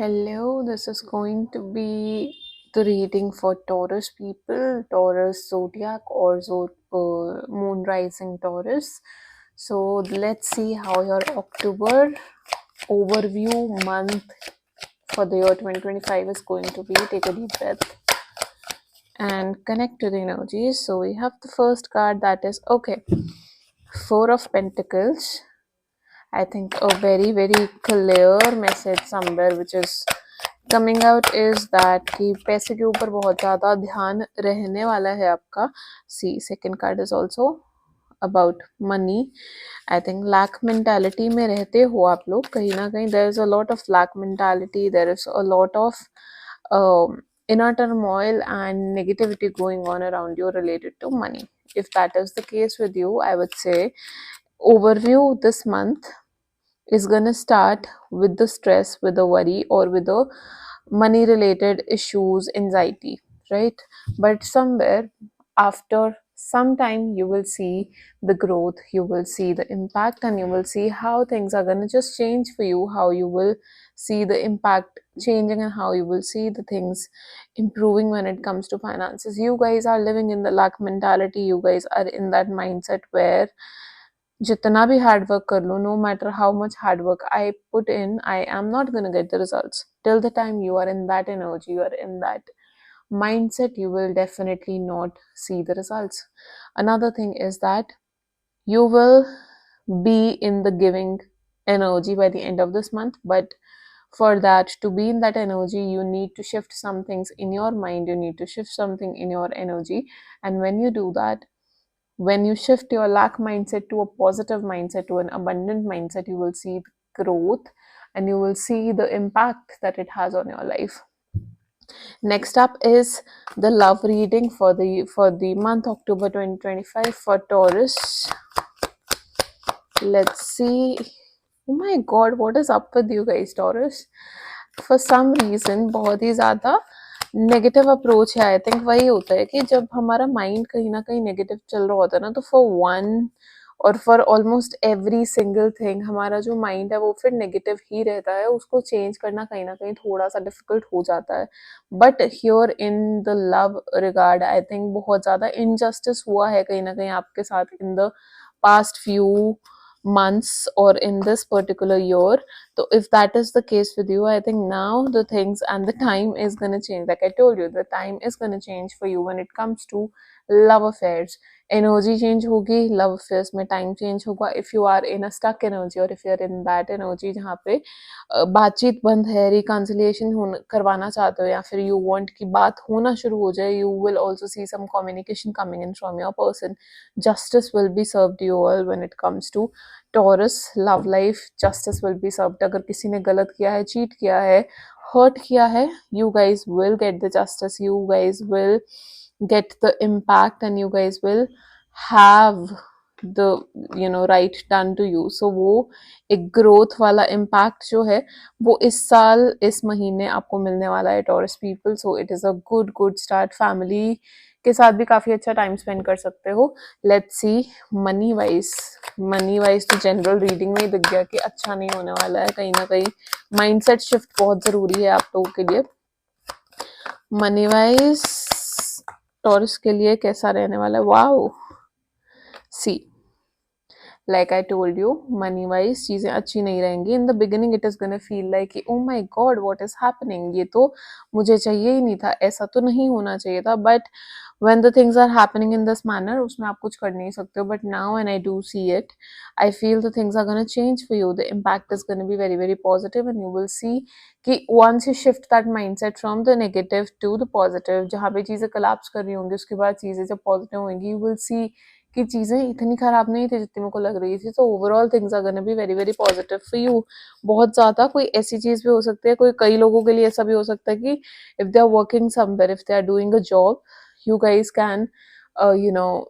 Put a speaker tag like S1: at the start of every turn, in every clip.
S1: Hello, this is going to be the reading for Taurus people, Taurus zodiac or moon rising Taurus. So let's see how your October overview month for the year 2025 is going to be. Take a deep breath and connect to the energies. So we have the first card, that is okay, Four of Pentacles. I think a very very clear message somewhere which is coming out is that कि पैसे के ऊपर बहुत ज़्यादा ध्यान रहने वाला है आपका. See second card is also about money. I think lack mentality में रहते हो आप लोग कहीं ना कहीं. There is a lot of lack mentality, there is a lot of inner turmoil and negativity going on around you related to money. If that is the case with you, I would say overview this month is gonna start with the stress, with the worry, or with the money related issues, anxiety, right? But somewhere after some time you will see the growth, you will see the impact, and you will see how things are going to just change for you, how you will see the impact changing, and how you will see the things improving when it comes to finances. You guys are living in the lack mentality. You guys are in that mindset where जितना भी hard work कर लो, no matter how much hard work I put in, I am not going to get the results. Till the time you are in that energy, you are in that mindset, you will definitely not see the results. Another thing is that you will be in the giving energy by the end of this month, but for that to be in that energy, you need to shift some things in your mind, you need to shift something in your energy. And when you do that, when you shift your lack mindset to a positive mindset, to an abundant mindset, you will see growth and you will see the impact that it has on your life. Next up is the love reading for the month October 2025 for Taurus. Let's see. Oh my god, what is up with you guys, Taurus? For some reason बहुत ही ज़्यादा negative approach है. I think वही होता है कि जब हमारा mind कहीं ना कहीं नेगेटिव चल रहा होता है ना, तो फॉर वन और for almost every single thing हमारा जो माइंड है वो फिर नेगेटिव ही रहता है. उसको चेंज करना कहीं ना कहीं थोड़ा सा डिफिकल्ट हो जाता है. But here in the love regard I think बहुत ज़्यादा इनजस्टिस हुआ है कहीं ना कहीं आपके साथ in the past few months or in this particular year. So if that is the case with you, I think now the things and the time is going to change. Like I told you, the time is going to change for you when it comes to love affairs. Energy change होगी, love affairs में time change होगा. If you are in a stuck energy or if you are in that energy जहाँ पे बातचीत बंद है, reconciliation करवाना चाहते हो, या फिर you want कि बात होना शुरू हो जाए, you will also see some communication coming in from your person. Justice will be served you all when it comes to Taurus love life. Justice will be served. अगर किसी ने गलत किया है, चीट किया है, hurt किया है, you guys will get the justice, you guys will get the impact, and you guys will have the right done to you. So वो एक ग्रोथ वाला इम्पैक्ट जो है वो इस साल इस महीने आपको मिलने वाला है taurus people. So it is a good start. Family के साथ भी काफ़ी अच्छा टाइम स्पेंड कर सकते हो. लेट्स सी मनी वाइज तो जनरल रीडिंग में ही दिख गया कि अच्छा नहीं होने वाला है. कहीं ना कहीं माइंडसेट शिफ्ट बहुत ज़रूरी है आप लोगों के लिए. मनी वाइज टॉरस के लिए कैसा रहने वाला है? Wow, see like I told you, money wise चीजें अच्छी नहीं रहेंगी. In the beginning it is gonna feel like oh my god what is happening, ये तो मुझे चाहिए ही नहीं था, ऐसा तो नहीं होना चाहिए था. But when the things are happening in this manner, उसमें आप कुछ कर नहीं सकते हो. But now when I do see it, I feel the things are gonna change for you. The impact is gonna be very positive, and you will see कि once you shift that mindset from the negative to the positive, जहाँ पे चीजें collapse कर रही होंगी उसके बाद चीजें जब positive होंगी, you will see कि चीज़ें इतनी ख़राब नहीं थी जितनी मेरे को लग रही थी. तो overall things are gonna be very positive for you. बहुत ज़्यादा कोई ऐसी चीज़ भी हो सकती है, कई लोगों के लिए ऐसा भी हो सकता है कि if they are working somewhere, if they are doing a job, you guys can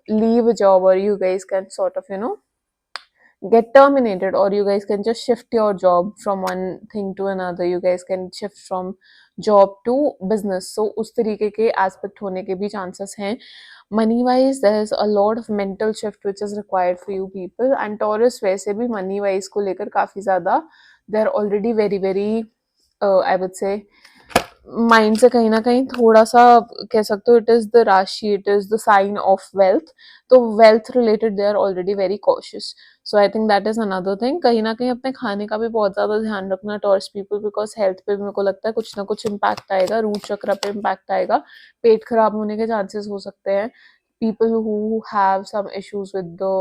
S1: leave a job, or you guys can sort of get terminated, or you guys can just shift your job from one thing to another. You guys can shift from job to business. So उस तरीके के aspect होने के भी chances हैं. Money wise there is a lot of mental shift which is required for you people. And Taurus वैसे भी money wise को लेकर काफ़ी ज़्यादा they are already very I would say mind से कहीं ना कहीं थोड़ा सा कह सकते हो, it is the rashi, it is the sign of wealth. तो wealth related they are already very cautious. So I think that is another thing. कहीं ना कहीं अपने खाने का भी बहुत ज्यादा ध्यान रखना टॉर्स पीपल, बिकॉज हेल्थ पे भी मेरे को लगता है कुछ ना कुछ इम्पैक्ट आएगा, रूट चक्र पे इम्पैक्ट आएगा, पेट खराब होने के चांसेस हो सकते हैं. People who have some issues with the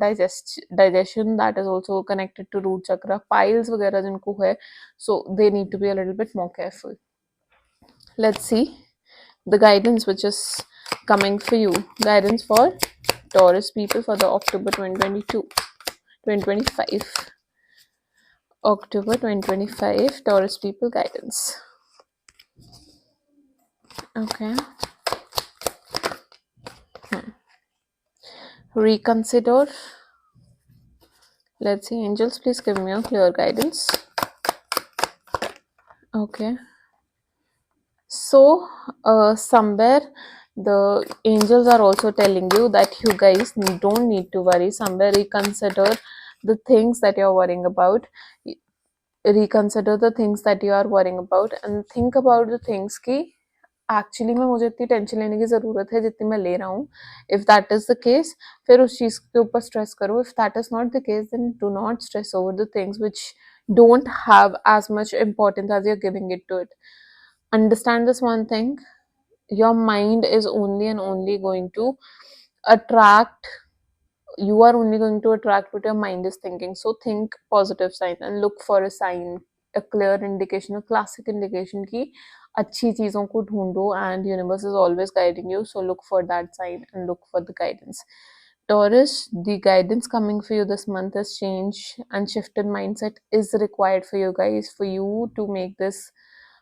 S1: digestion, that is also connected to root chakra. Piles वगैरह जिनको है, so they need to be a little bit more careful. Let's see the guidance which is coming for you. Guidance for Taurus people for the October 2022 2025. October 2025 Taurus people guidance. Okay. Reconsider. Let's see, angels, please give me a clear guidance. Okay. So somewhere the angels are also telling you that you guys don't need to worry. Somewhere reconsider the things that you're worrying about. Reconsider the things that you are worrying about and think about the things ki actually में मुझे इतनी tension लेने की ज़रूरत है जितनी मैं ले रहा हूँ. If that is the case, फिर उस चीज़ के ऊपर स्ट्रेस करो. If that is not the case, then do not stress over the things which don't have as much importance as you're giving it to it. Understand this one thing: your mind is only and only going to attract, you are only going to attract what your mind is thinking. So think positive sign and look for a sign, a clear indication, a classic indication कि अच्छी चीज़ों को ढूंढो, and universe is always guiding you. So look for that sign and look for the guidance. Taurus, the guidance coming for you this month is change and shifted mindset is required for you guys, for you to make this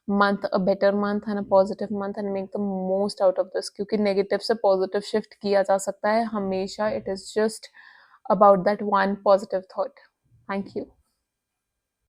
S1: month a better month and a positive month and make the most out of this. क्योंकि negative से positive shift किया जा सकता है हमेशा. It is just about that one positive thought. Thank you.